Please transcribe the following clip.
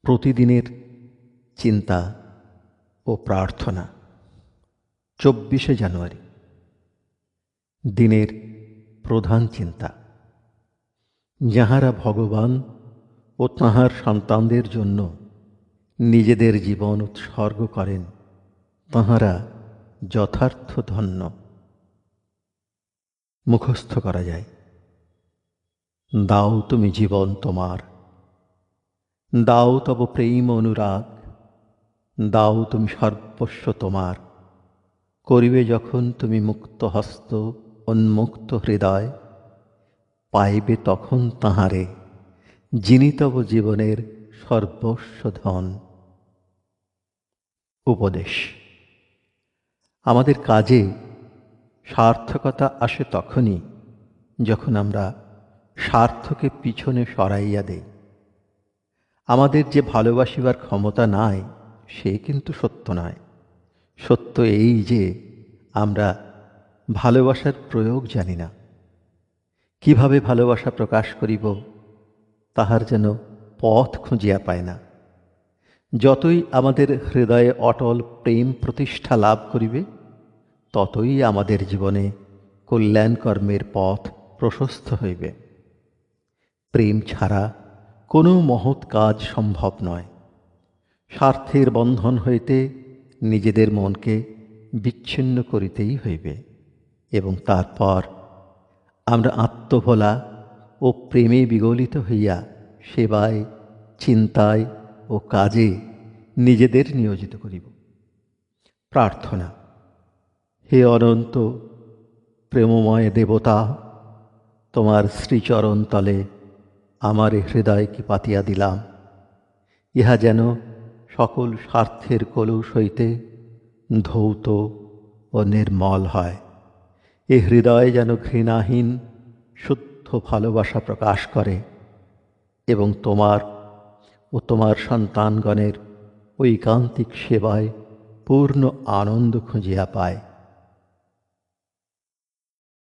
প্রতিদিনের চিন্তা ও প্রার্থনা। 24শে জানুয়ারি দিনের প্রধান চিন্তা। যাহারা ভগবান ও তাঁহার সন্তানদের জন্য নিজেদের জীবন উৎসর্গ করেন, তাঁহারা যথার্থ ধন্য। মুখস্থ করা যায়। দাও তুমি জীবন তোমার, দাও তব প্রেম অনুরাগ, দাও তুমি সর্বস্ব তোমার। করিবে যখন তুমি মুক্ত হস্ত উন্মুক্ত হৃদয়, পাইবে তখন তাঁহারে যিনি তব জীবনের সর্বস্ব ধন। উপদেশ। আমাদের কাজে সার্থকতা আসে তখনই যখন আমরা স্বার্থকে পিছনে সরাইয়া দেই। আমাদের যে ভালোবাসিবার ক্ষমতা নাই, সে কিন্তু সত্য নয়। সত্য এই যে আমরা ভালোবাসার প্রয়োগ জানি না। কিভাবে ভালোবাসা প্রকাশ করিব, তাহার যেন পথ খুঁজিয়া পায় না। যতই আমাদের হৃদয়ে অটল প্রেম প্রতিষ্ঠা লাভ করিবে, ততই আমাদের জীবনে কল্যাণ কর্মের পথ প্রশস্ত হইবে। প্রেম ছাড়া কোনো মহৎ কাজ সম্ভব নয়। স্বার্থের বন্ধন হইতে নিজেদের মনকে বিচ্ছিন্ন করিতেই হইবে, এবং তারপর আমরা আত্মভোলা ও প্রেমে বিগলিত হইয়া সেবায়, চিন্তায় ও কাজে নিজেদের নিয়োজিত করিব। প্রার্থনা। হে অনন্ত প্রেমময় দেবতা, তোমার শ্রীচরণ তলে আমার হৃদয়কে পাতিয়া দিলাম। ইহা যেন সকল স্বার্থের কলুষ হইতে ধৌত ও নির্মল হয়। এ হৃদয় যেন ঘৃণাহীন শুদ্ধ ভালোবাসা প্রকাশ করে এবং তোমার ও তোমার সন্তানগণের ঐকান্তিক সেবায় পূর্ণ আনন্দ খুঁজিয়া পায়।